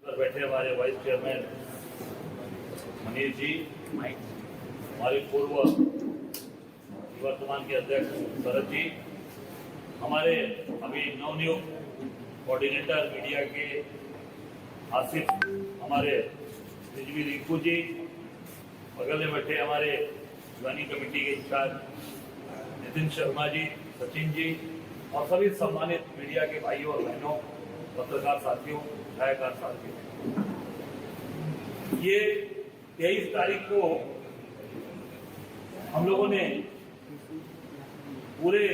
बैठे हमारे vice chairman Manish ji, हमारे पूर्व वर्तमान के अध्यक्ष शरद जी, हमारे अभी नवनियुक्त कोऑर्डिनेटर मीडिया के आसिफ, हमारे रिजवी रिंकू जी, बगल में बैठे हमारे ज्वाइनिंग कमेटी के इंचार्ज नितिन शर्मा जी, सचिन जी और सभी सम्मानित मीडिया के भाइयों और बहनों, पत्रकार साथियों, छायाकार साथियों, ये 23 तारीख को हम लोगों ने पूरे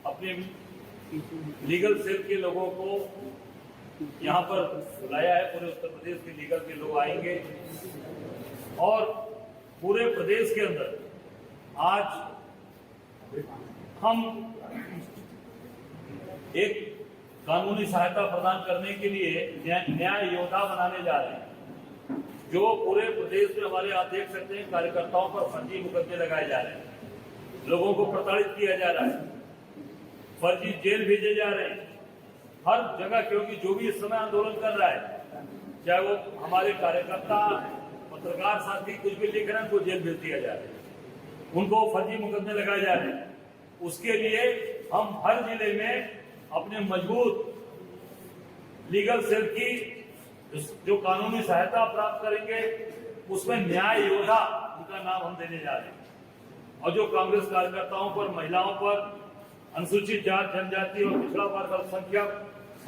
अपने लीगल सेल के लोगों को यहाँ पर बुलाया है। पूरे उत्तर प्रदेश के लीगल के लोग आएंगे और पूरे प्रदेश के अंदर आज हम एक कानूनी सहायता प्रदान करने के लिए न्याय योद्धा बनाने जा रहे हैं। जो पूरे प्रदेश में हमारे आप देख सकते हैं कार्यकर्ताओं पर फर्जी मुकदमे लगाए जा रहे हैं, लोगों को प्रताड़ित किया जा रहा है, फर्जी जेल भेजे जा रहे हैं हर जगह, क्योंकि जो भी इस समय आंदोलन कर रहा है, चाहे वो हमारे कार्यकर्ता, पत्रकार साथी कुछ भी लिख रहे हैं, उनको जेल भेज दिया जा रहा है, उनको फर्जी मुकदमे लगाए जा रहे हैं। उसके लिए हम हर जिले में अपने मजबूत लीगल सेल की जो कानूनी सहायता प्राप्त करेंगे, उसमें न्याय योद्धा उनका नाम हम देने जा रहे हैं। और जो कांग्रेस कार्यकर्ताओं पर, महिलाओं पर, अनुसूचित जाति जनजाति और पिछड़ा वर्ग अल्पसंख्यक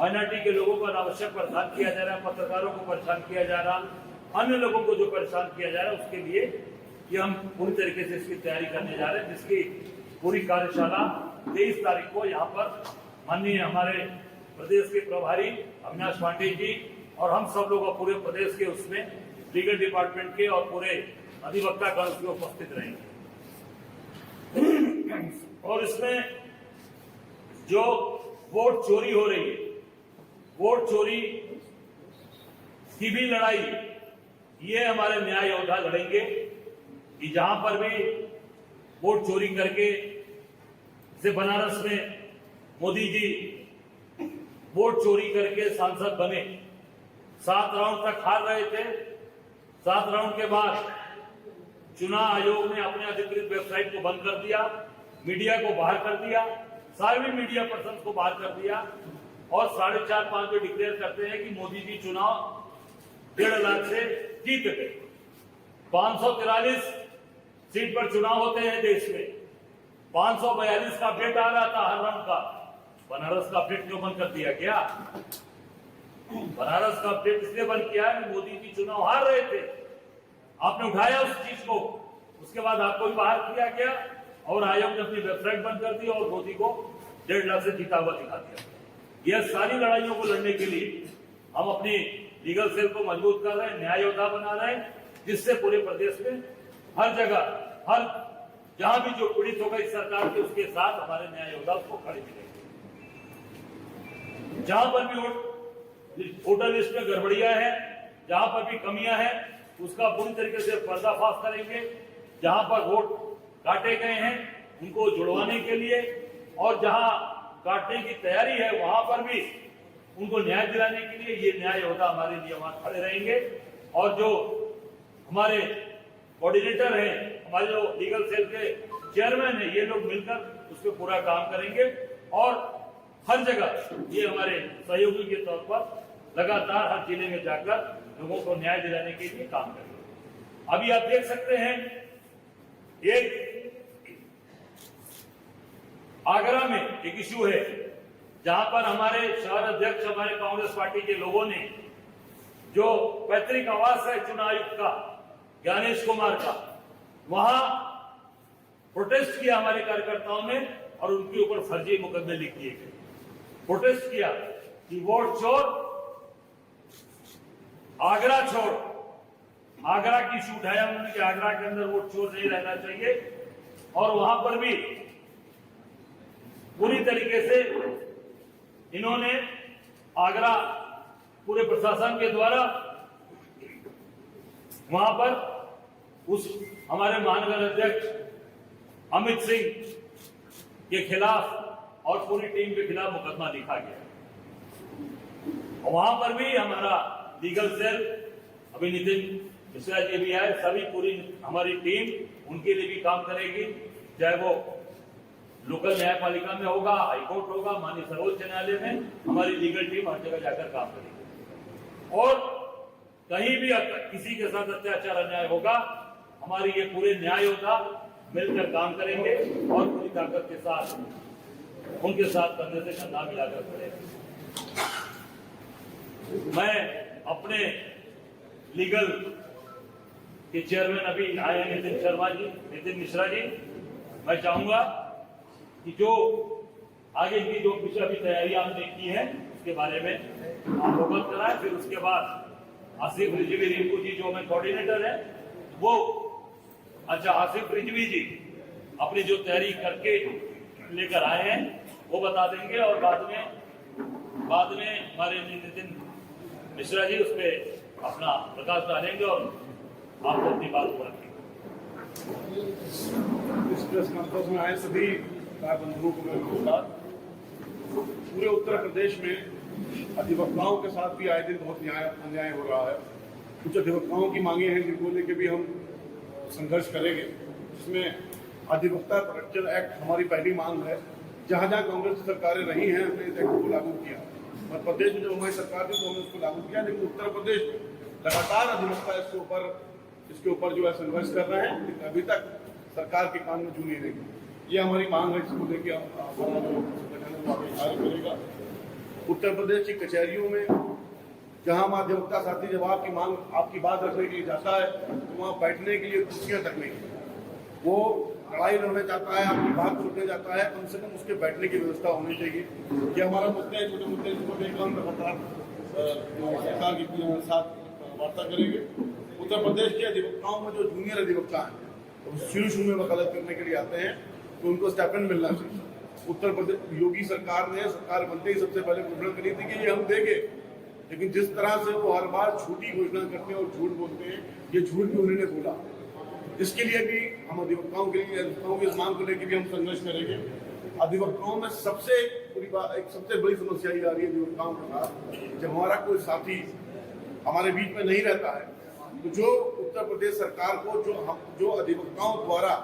माइनॉरिटी के लोगों को अनावश्यक परेशान किया जा रहा है, पत्रकारों को परेशान किया जा रहा, अन्य लोगों को जो परेशान किया जा रहा है, उसके लिए ये हम पूरी तरीके से इसकी तैयारी करने जा रहे हैं, जिसकी पूरी कार्यशाला 23 तारीख को यहाँ पर माननीय हमारे प्रदेश के प्रभारी अविनाश पांडे जी और हम सब लोग पूरे प्रदेश के उसमें लीगल डिपार्टमेंट के और पूरे अधिवक्ता गण उसमें उपस्थित रहेंगे। और इसमें जो वोट चोरी हो रही है, वोट चोरी की भी लड़ाई ये हमारे न्याय योद्धा लड़ेंगे कि जहां पर भी वोट चोरी करके, जैसे बनारस में मोदी जी वोट चोरी करके सांसद बने, 7 राउंड तक हार रहे थे। 7 राउंड के बाद चुनाव आयोग ने अपने अधिकृत वेबसाइट को बंद कर दिया, मीडिया को बाहर कर दिया, सारे मीडिया पर्सन को बाहर कर दिया और 4.5-5 पे डिक्लेयर करते हैं कि मोदी जी चुनाव 1.5 लाख से जीत गए। 543 सीट पर चुनाव होते हैं देश में, 542 का अपडेट आ रहा था हर राउंड का। बनारस का अपडेट क्यों बंद कर दिया? क्या बनारस का अपडेट इसलिए बंद किया कि मोदी जी चुनाव हार रहे थे, आपने उठाया उस चीज को, उसके बाद आपको भी बाहर किया गया और आयोग ने अपनी वेबसाइट बंद कर दी और मोदी को 1.5 लाख से जीता हुआ दिखा दिया। यह सारी लड़ाइयों को लड़ने के लिए हम अपनी लीगल सेल को मजबूत कर रहे हैं, न्याय योद्धा बना रहे हैं, जिससे पूरे प्रदेश में हर जगह, हर जहां भी जो पीड़ित होगा इस सरकार के, उसके साथ हमारे न्याय योद्धा उसको खड़े मिलेंगे। जहां पर भी वोटर लिस्ट में गड़बड़ियां हैं, जहां पर भी कमियां हैं, उसका पूरी तरीके से पर्दाफाश करेंगे। जहां पर वोट काटे गए हैं उनको जुड़वाने के लिए और जहां काटने की तैयारी है वहां पर भी उनको न्याय दिलाने के लिए ये न्याय योद्धा हमारे लिए वहां खड़े रहेंगे। और जो हमारे कोऑर्डिनेटर हैं, हमारे जो लीगल सेल के चेयरमैन है, ये लोग मिलकर उस पर पूरा काम करेंगे और हर जगह ये हमारे सहयोगी के तौर पर लगातार हर जिले में जाकर लोगों को न्याय दिलाने के लिए काम करेंगे। अभी आप देख सकते हैं एक आगरा में एक इश्यू है जहां पर हमारे शहर अध्यक्ष, हमारे कांग्रेस पार्टी के लोगों ने जो पैतृक आवास है चुनाव आयुक्त का, ज्ञानेश कुमार का, वहां प्रोटेस्ट किया हमारे कार्यकर्ताओं ने और उनके ऊपर फर्जी मुकदमे लिख दिए गए। प्रोटेस्ट किया कि वोट चोर, आगरा छोड़, आगरा की इशू उठाया उन्होंने कि आगरा के अंदर वोट चोर नहीं रहना चाहिए और वहां पर भी पूरी तरीके से इन्होंने आगरा पूरे प्रशासन के द्वारा वहां पर उस हमारे महानगर अध्यक्ष अमित सिंह के खिलाफ और पूरी टीम के खिलाफ मुकदमा लिखा गया। वहां पर भी हमारा लीगल सेल, अभी नितिन मिश्रा जी भी आए, सभी पूरी हमारी टीम उनके लिए भी काम करेगी, चाहे वो लोकल न्यायपालिका में होगा, हाईकोर्ट होगा, माननीय सर्वोच्च न्यायालय में, हमारी लीगल टीम हर जगह जाकर काम करेगी। और कहीं भी किसी के साथ अत्याचार अन्याय होगा, हमारी ये पूरे न्याय योद्धा मिलकर काम करेंगे और पूरी ताकत के साथ उनके साथ कंधे से कंधा मिलाकर करेंगे। मैं अपने लीगल के चेयरमैन अभी आए हैं नितिन मिश्रा जी, मैं चाहूंगा कि जो आगे की जो कुछ अभी तैयारी आपने की है उसके बारे में आप अवगत कराएं। फिर उसके बाद आसिफ रिजवी रिंकू जी जो मैं कोऑर्डिनेटर है वो, अच्छा आसिफ रिजवी जी अपनी जो तैयारी करके लेकर आए हैं वो बता देंगे, और बाद में हमारे नितिन मिश्रा जी उस पर अपना प्रकाश डालेंगे और आपको अपनी बात को रखेंगे। इस प्रेस कॉन्फ्रेंस में आए सभी बंधुओं को मैं नमस्कार। पूरे उत्तर प्रदेश में अधिवक्ताओं के साथ भी आए दिन बहुत अन्याय हो रहा है। कुछ अधिवक्ताओं की मांगे हैं जिनको लेकर भी हम संघर्ष करेंगे, जिसमें अधिवक्ता प्रोटेक्शन एक्ट हमारी पहली मांग है। जहां जहां कांग्रेस की सरकारें रही हैं हमने इस एक्ट को लागू किया। मध्य प्रदेश में जब हमारी सरकार थी तो हमने उसको लागू किया, लेकिन उत्तर प्रदेश लगातार अधिवक्ता इसके ऊपर जो है संघर्ष कर रहे हैं, लेकिन अभी तक सरकार के कान में जू नहीं रहेगी। ये हमारी मांग है, जिसको लेकर हमारा जो संगठन है कार्य करेगा। उत्तर प्रदेश की कचहरियों में जहां अधिवक्ता साथी जब आपकी बात रखने के लिए जाता है तो वहाँ बैठने के लिए कुर्सियां तक नहीं, वो लड़ाई लड़ने जाता है, आपकी बात सुनने जाता है, कम से कम उसके बैठने की व्यवस्था होनी चाहिए। ये हमारा मुद्दा है, छोटे मुद्दे जिसको लेकर हम लगातार सरकार के साथ वार्ता करेंगे। उत्तर प्रदेश के अधिवक्ताओं में जो जूनियर अधिवक्ता हैं तो शुरू में वकालत करने के लिए आते हैं तो उनको स्टाइपेंड मिलना चाहिए। उत्तर प्रदेश योगी सरकार ने सरकार बनते ही सबसे पहले घोषणा करी थी कि ये हम देंगे, लेकिन जिस तरह से वो हर बार झूठी घोषणा करते हैं और झूठ बोलते हैं, ये झूठ भी उन्होंने बोला। इसके लिए भी हम अधिवक्ताओं की इस मांग को लेकर भी हम संघर्ष करेंगे। अधिवक्ताओं में सबसे बड़ी समस्या ये आ रही है अधिवक्ताओं के साथ, जब हमारा कोई साथी हमारे बीच में नहीं रहता है तो जो उत्तर प्रदेश सरकार को जो अधिवक्ताओं द्वारा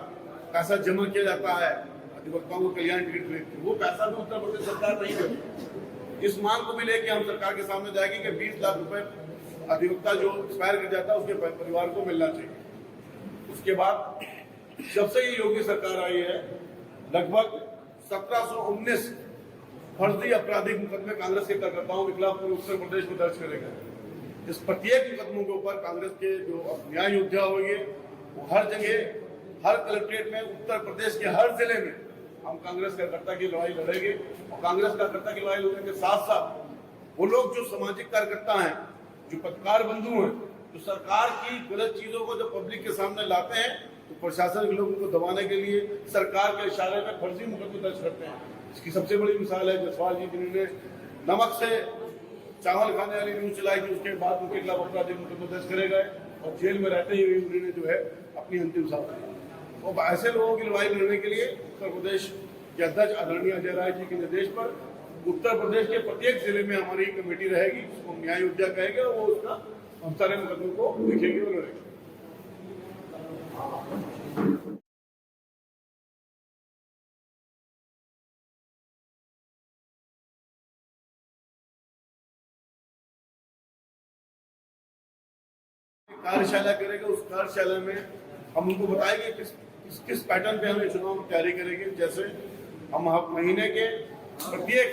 पैसा जमा किया जाता है अधिवक्ताओं को कल्याण टिकट खरीदते, वो पैसा भी उत्तर प्रदेश सरकार नहीं देती। इस मांग को भी लेकर हम सरकार के सामने जाएंगे कि 20 लाख रुपए अधिवक्ता जो एक्सपायर कर जाता है उसके परिवार को मिलना चाहिए। उसके बाद जब से ये योगी सरकार आई है लगभग 1719 फर्जी आपराधिक मुकदमे कांग्रेस के कार्यकर्ताओं के खिलाफ पूरे उत्तर प्रदेश में दर्ज करे गए। इस प्रत्येक मुकदमों के ऊपर कांग्रेस के जो न्याय योद्धा होंगे वो हर जगह हर कलेक्ट्रेट में उत्तर प्रदेश के हर जिले में हम कांग्रेस कार्यकर्ता की लड़ाई लड़ेंगे। और कांग्रेस कार्यकर्ता की लड़ाई लड़ने के साथ साथ वो लोग जो सामाजिक कार्यकर्ता हैं, जो पत्रकार बंधु हैं, जो सरकार की गलत चीजों को जब पब्लिक के सामने लाते हैं तो प्रशासन के लोगों को दबाने के लिए सरकार के इशारे पर फर्जी मुकदमे दर्ज करते हैं। इसकी सबसे बड़ी मिसाल है जसवाल जी, जिन्होंने नमक से चावल खाने वाली न्यूज चलाई थी, उसके बाद उनके खिलाफ आपराधिक मुकदमे दर्ज करे गए और जेल में रहते ही उन्होंने जो है अपनी अंतिम सांस ली। और ऐसे लोगों की लड़ाई लड़ने के लिए उत्तर प्रदेश के अध्यक्ष आदरणीय अजय राय जी के निर्देश पर उत्तर प्रदेश के प्रत्येक जिले में हमारी कमेटी रहेगी, जिसको न्याय योद्धा कहेंगे, और वो उसका हम सारे मुकदमों को देखेंगे और लड़ेंगे। कार्यशाला करेंगे, उस कार्यशाला में हम उनको बताएंगे किस पैटर्न पे हमें चुनाव की तैयारी करेंगे। जैसे हम महीने के प्रत्येक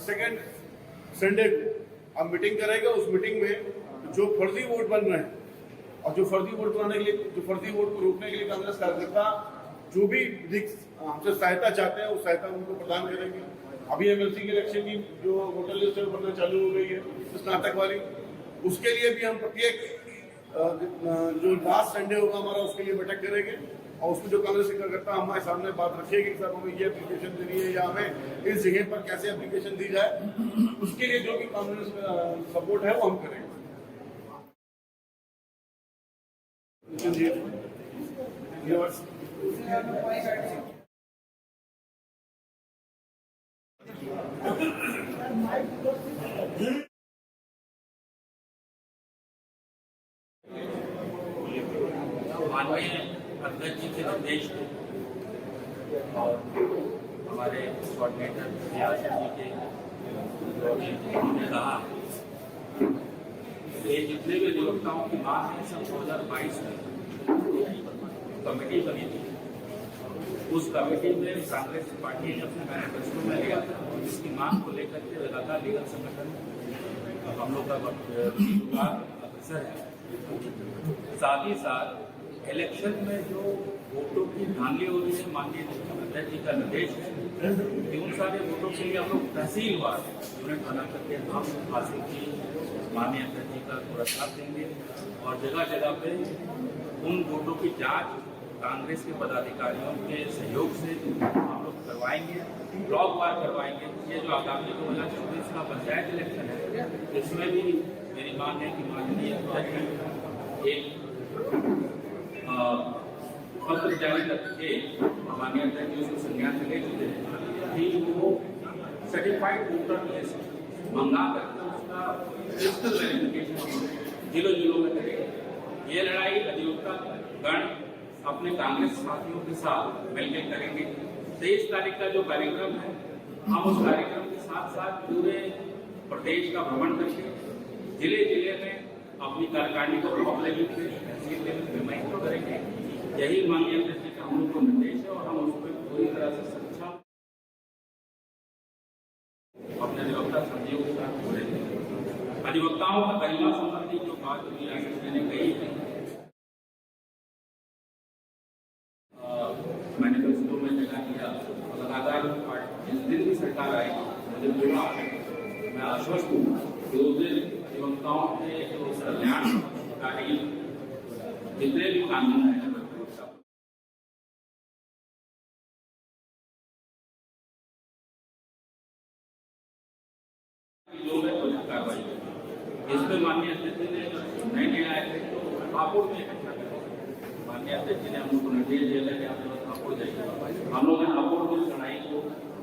सेकंड संडे को हम मीटिंग करेंगे। उस मीटिंग में जो फर्जी वोट बन रहे हैं और जो फर्जी वोट बनाने के लिए, जो फर्जी वोट को रोकने के लिए कांग्रेस कार्यकर्ता जो भी हमसे सहायता चाहते हैं, उस सहायता उनको प्रदान करेंगे। अभी एमएलसी के इलेक्शन की जो वोटर लिस्ट बनना चालू हो गई है स्नातक वाली, उसके लिए भी हम प्रत्येक जो लास्ट संडे होगा हमारा उसके लिए बैठक करेंगे। और उसमें जो कांग्रेस के कार्यकर्ता हमारे सामने बात रखेगी कि साहब हमें ये एप्लीकेशन देनी है या हमें इस जगह पर कैसे एप्लीकेशन दी जाए, उसके लिए जो भी कांग्रेस सपोर्ट है वो हम करेंगे। जी माननीय अध्यक्ष जी के निर्देश थे और हमारे कोऑर्डिनेटर सियासत जी के उन्होंने कहा ये जितने भी अधिवक्ताओं की मांग है सब 2022 में कमेटी बनी थी। उस कमेटी में कांग्रेस पार्टी ने अपने मैनिफेस्टो में लिया था और इसकी मांग को लेकर के लगातार लीगल संगठन हम लोग का अग्रसर है। साथ ही साथ इलेक्शन में जो वोटों की धांधली हो रही है, माननीय अध्यक्ष जी का निर्देश है कि उन सारे वोटों के लिए हम लोग तहसीलवार यूनिट बना करके हम हासिल की माननीय अध्यक्ष जी का पुरस्कार देंगे और जगह जगह पे उन वोटों की जांच कांग्रेस के पदाधिकारियों के सहयोग से हम लोग करवाएंगे, ब्लॉक वार करवाएंगे। ये जो आगामी 2024 का पंचायत इलेक्शन है, इसमें भी मेरी मांग है कि माननीय अध्यक्ष एक पत्र जारी करके माननीय अध्यक्ष जी उसको संज्ञान में ले चुके हैं कि वो सर्टिफाइड वोटर लिस्ट मंगा करके उसका डिजिटल वेरिफिकेशन जिलों में करेंगे। ये लड़ाई अधिवक्ता गण अपने कांग्रेस साथियों के साथ मिलकर करेंगे। 23 तारीख का जो कार्यक्रम है, हम उस कार्यक्रम के साथ साथ पूरे प्रदेश का भ्रमण करके जिले में अपनी कार्यकारिणी को ब्लॉक लेवल पे, तहसील लेवल पे महत्व करेंगे। यही माननीय अध्यक्ष जी का हम लोग को निर्देश है और हम उस पर पूरी तरह से सक्षम अपने अधिवक्ता साथियों के साथ जुड़ेंगे। अधिवक्ताओं का गरिमा संबंधी जो बात मैंने कही थी, मैनिफेस्टो में जगह दिया, लगातार जिस दिन भी सरकार आएगी मुझे पूरा मैं आश्वस्त हूँ कि उस दिन अधिवक्ताओं के जो कल्याणकारी जितने भी कानून हैं जो है उचित कार्रवाई इसमें माननीय अध्यक्ष जी ने नए आए थे तो हापुड़ में इकट्ठा करें। माननीय अध्यक्ष जी ने हम लोग को निर्देश दिया था कि आप लोग हापुड़ जाइए। हम लोगों ने हापुड़ की लड़ाई को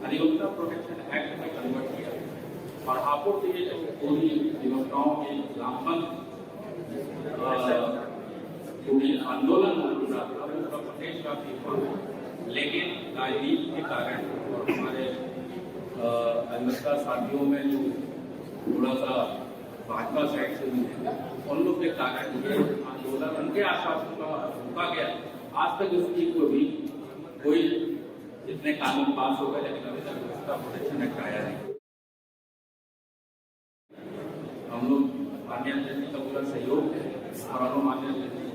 अधिवक्ता प्रोटेक्शन एक्ट में कन्वर्ट किया और हापुड़ के जो पूरी अधिवक्ताओं के नामबंद पूरी आंदोलन उत्तर प्रदेश का भी हुआ, लेकिन राजनीति के कारण और हमारे अधिवक्ता साथियों में जो थोड़ा सा भाजपा साइड से भी उन लोग के कारण ये आंदोलन उनके आश्वासन का रोका गया। आज तक इस चीज को भी कोई इतने कानून पास हो गए, लेकिन अभी तक व्यवस्था प्रोटेक्शन एक्ट आया नहीं। हम लोग माननीय अध्यक्ष जी का पूरा सहयोग है और हम लोग माननीय अध्यक्ष जी की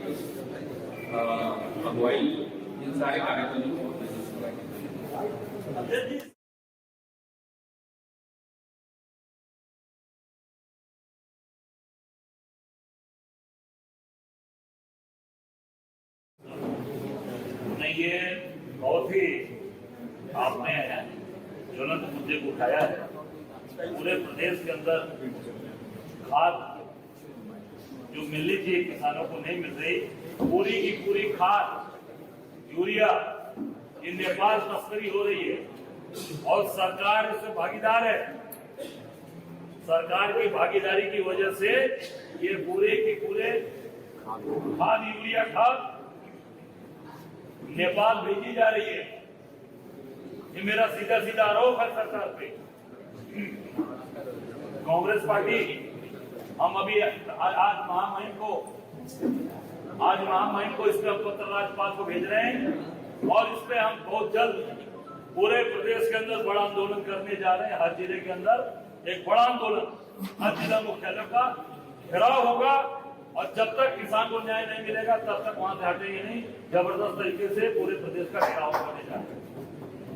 अगुवाई इन सारे कार्यक्रमों को ये बहुत ही आपने ज्वलंत मुद्दे को उठाया है। पूरे प्रदेश के अंदर खाद जो मिलनी चाहिए किसानों को नहीं मिल रही, पूरी की पूरी खाद यूरिया ये नेपाल तस्करी हो रही है और सरकार इसमें भागीदार है। सरकार की भागीदारी की वजह से ये पूरे की पूरे खाद यूरिया खाद नेपाल भेजी जा रही है। ये मेरा सीधा सीधा आरोप है सरकार पे। कांग्रेस पार्टी हम अभी आज महामहिम को इसका पत्र राज्यपाल को भेज रहे हैं और इस पे हम बहुत जल्द पूरे प्रदेश के अंदर बड़ा आंदोलन करने जा रहे हैं। हर जिले के अंदर एक बड़ा आंदोलन हर जिला मुख्यालय का घेराव होगा और जब तक किसान को न्याय नहीं मिलेगा तब तक वहां से हटेंगे नहीं। जबरदस्त तरीके से पूरे प्रदेश का घेराव करने जा रहे हैं।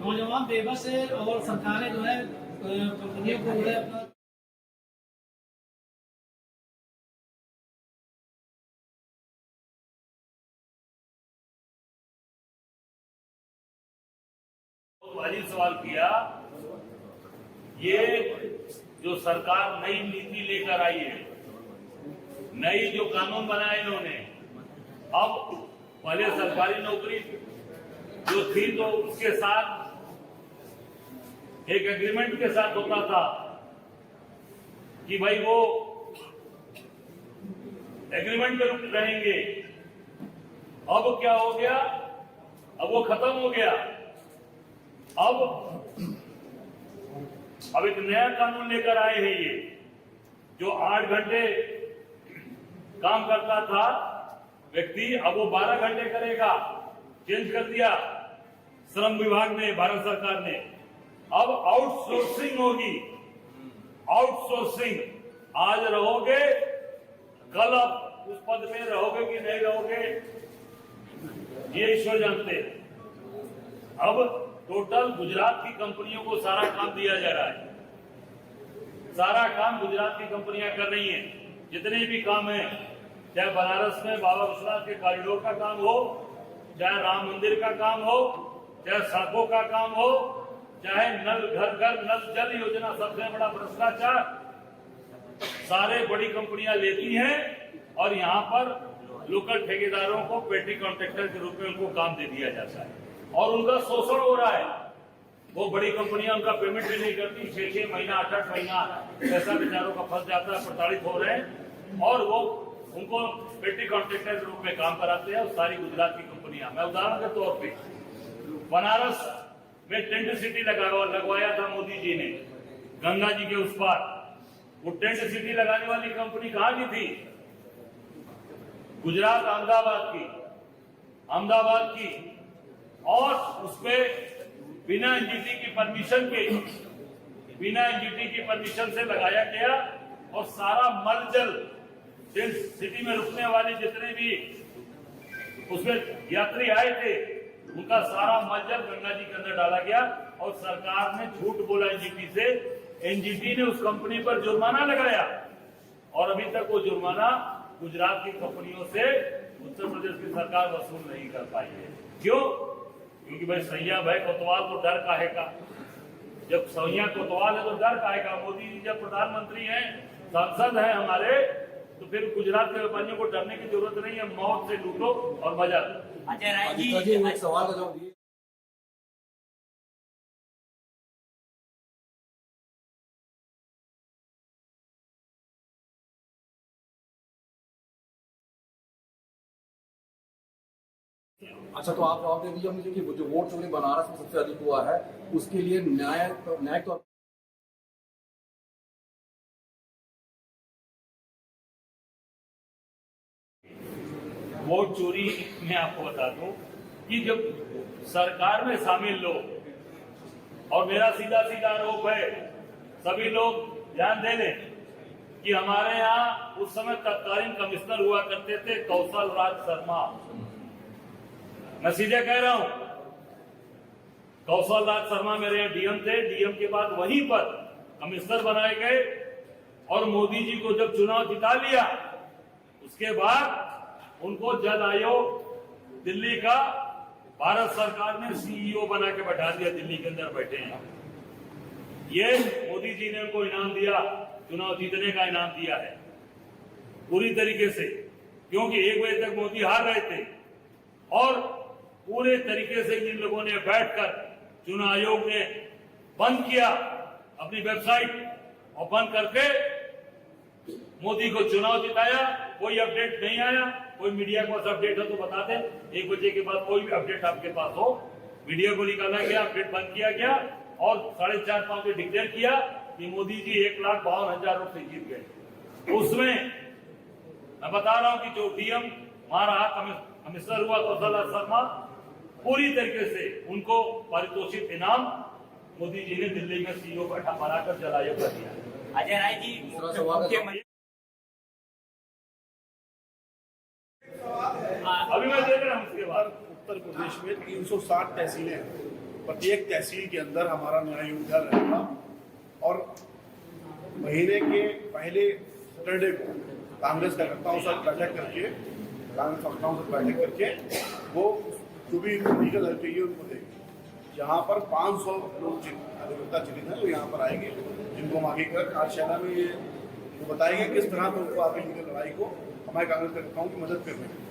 नौजवान बेबस है और सरकारें जो है कंपनियों को जो है अपना वाजिब सवाल किया। ये जो सरकार नई नीति लेकर आई है, नई जो कानून बनाए इन्होंने, अब पहले सरकारी नौकरी जो थी तो उसके साथ एक एग्रीमेंट के साथ होता था कि भाई वो एग्रीमेंट पे रहेंगे अब क्या हो गया, अब वो खत्म हो गया। अब एक नया कानून लेकर आए हैं ये, जो 8 घंटे काम करता था व्यक्ति, अब वो 12 घंटे करेगा। चेंज कर दिया श्रम विभाग ने, भारत सरकार ने। अब आउटसोर्सिंग होगी, आउटसोर्सिंग। आज रहोगे, कल अब उस पद में रहोगे कि नहीं रहोगे, ये ईश्वर जानते हैं। अब टोटल गुजरात की कंपनियों को सारा काम दिया जा रहा है। सारा काम गुजरात की कंपनियां कर रही हैं। जितने भी काम हैं, चाहे बनारस में बाबा विश्वनाथ के कॉरिडोर का काम हो, चाहे राम मंदिर का काम हो, चाहे सड़कों का काम हो, चाहे नल घर घर नल जल योजना, सबसे बड़ा भ्रष्टाचार, सारे बड़ी कंपनियां लेती हैं और यहाँ पर लोकल ठेकेदारों को पेटी कॉन्ट्रैक्टर के रूप में उनको काम दे दिया जाता है और उनका शोषण हो रहा है। वो बड़ी कंपनियां उनका पेमेंट भी नहीं करती, 6-6 महीना 8-8 महीना पैसा बेचारों का फंस जाता है, प्रताड़ित हो रहे हैं और वो उनको पेटी कॉन्ट्रैक्टर के रूप में काम कराते हैं। सारी गुजरात की कंपनियां, मैं उदाहरण के तौर पे बनारस में टेंट सिटी लगवाया था मोदी जी ने, गंगा जी के उस पार। वो टेंट सिटी लगाने वाली कंपनी कहां की थी? गुजरात अहमदाबाद की, और उसपे बिना एनजीटी की परमिशन से लगाया गया और सारा मल जल टेंट सिटी में रुकने वाले जितने भी उसमें यात्री आए थे, उनका सारा मल जल गंगा जी के अंदर डाला गया और सरकार ने झूठ बोला एनजीटी से। एनजीटी ने उस कंपनी पर जुर्माना लगाया और अभी तक वो जुर्माना गुजरात की कंपनियों से उत्तर प्रदेश की सरकार वसूल नहीं कर पाई है। क्यों? क्योंकि भाई सैया भाई कोतवाल को डर काहे का? जब सैया कोतवाल है तो डर काहे का? मोदी जी जब प्रधानमंत्री हैं, सांसद हैं हमारे, तो फिर गुजरात के व्यापारियों को डरने की जरूरत नहीं है। मौत से लूटो और मजा लो। अजय राय जी, एक सवाल का जवाब दिए। अच्छा, तो आप जवाब दे दीजिए मुझे कि जो वोट चोरी बनारस में सबसे अधिक हुआ है, उसके लिए न्यायिक तौर वोट चोरी मैं आपको बता दूं कि जब सरकार में शामिल लोग, और मेरा सीधा सीधा आरोप है, सभी लोग ध्यान दे लें कि हमारे यहाँ उस समय तत्कालीन कमिश्नर हुआ करते थे कौशल राज शर्मा। मैं सीधे कह रहा हूं, कौशल राज शर्मा मेरे यहाँ डीएम थे। डीएम के बाद वहीं पर कमिश्नर बनाए गए और मोदी जी को जब चुनाव जिता लिया, उसके बाद उनको जल आयोग दिल्ली का भारत सरकार ने सीईओ बना के बैठा दिया। दिल्ली के अंदर बैठे हैं। ये मोदी जी ने उनको इनाम दिया, चुनाव जीतने का इनाम दिया है पूरी तरीके से, क्योंकि 1 बजे तक मोदी हार रहे थे और पूरे तरीके से जिन लोगों ने बैठकर चुनाव आयोग ने बंद किया अपनी वेबसाइट और बंद करके मोदी को चुनाव जिताया। कोई अपडेट नहीं आया। कोई मीडिया को अपडेट हो तो बता दें। 1 बजे के बाद कोई भी अपडेट आपके पास हो, मीडिया को निकाला गया, अपडेट बंद किया गया और 4.5-5 डिक्लेयर किया कि मोदी जी 1,52,000 वोट से जीत गए। उसमें मैं बता रहा हूं कि जो डीएम हमारा कमिश्नर हुआ कौशल शर्मा, पूरी तरीके से उनको पारितोषिक इनाम मोदी जी ने दिल्ली में सीईओ बैठा बनाकर जलायोग कर दिया। अजय राय जी, अभी मैं देख रहा हूं उसके बाद उत्तर प्रदेश में 360 तहसीलें हैं। प्रत्येक तहसील के अंदर हमारा न्याय योद्धा रहेगा और महीने के पहले सैटरडे को कांग्रेस कार्यकर्ताओं से बैठक करके वो जो भी लीगल हेल्प चाहिए उनको देंगे। यहाँ पर 500 लोग अधिवक्ता चलित हैं जो यहाँ पर आएंगे, जिनको हम आगे कर कार्यशाला में ये वो बताएंगे किस तरह से उनको आगे लीगल लड़ाई को हमारे कांग्रेस कार्यकर्ताओं की मदद करने में।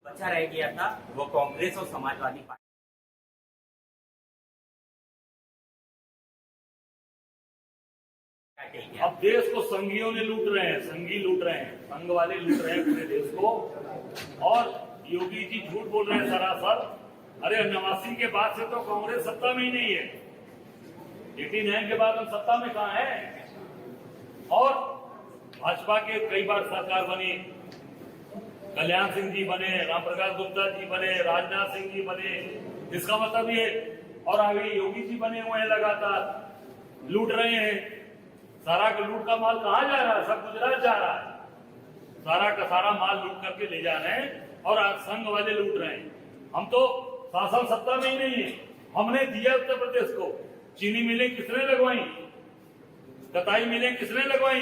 बचा रह गया था वो कांग्रेस और समाजवादी पार्टी। पार्टी अब देश को संघियों ने लूट रहे हैं, संघी लूट रहे हैं, संघ वाले लूट रहे हैं पूरे देश को। और योगी जी झूठ बोल रहे हैं सरासर। अरे 89 के बाद से तो कांग्रेस सत्ता में ही नहीं है। 89 के बाद हम सत्ता में कहां हैं? और भाजपा के कई बार सरकार बनी, कल्याण सिंह जी बने, राम प्रकाश गुप्ता जी बने, राजनाथ सिंह जी बने, इसका मतलब ये, और अभी योगी जी बने हुए हैं, लगातार लूट रहे हैं। सारा का लूट का माल कहां जा रहा है? सब गुजरात जा रहा है। सारा का सारा माल लूट करके ले जा रहे हैं और आज संघ वाले लूट रहे हैं। हम तो शासन सत्ता में ही नहीं है। हमने दिया उत्तर प्रदेश को, चीनी मिलें किसने लगवाई, कताई मिलें किसने लगवाई,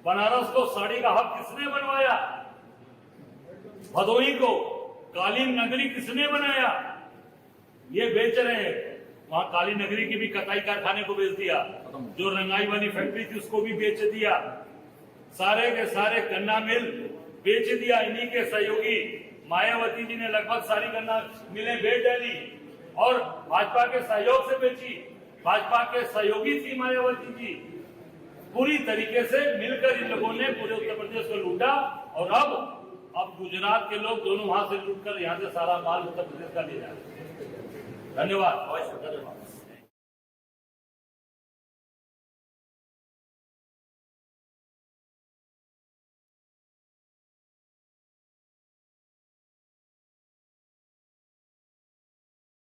बनारस को साड़ी का हब किसने बनवाया, भदोही को कालीन नगरी किसने बनाया? ये बेच रहे हैं। वहां काली नगरी की भी कताई कारखाने को बेच दिया, जो रंगाई वाली फैक्ट्री थी उसको भी बेच दिया, सारे के सारे गन्ना मिल बेच दिया। इन्हीं के सहयोगी मायावती जी ने लगभग सारी गन्ना मिलें बेच डाली और भाजपा के सहयोग से बेची। भाजपा के सहयोगी थी मायावती जी। पूरी तरीके से मिलकर इन लोगों ने पूरे उत्तर प्रदेश को लूटा और अब गुजरात के लोग दोनों वहां से लूटकर यहां से सारा माल उत्तर प्रदेश का ले जा रहे हैं। धन्यवाद।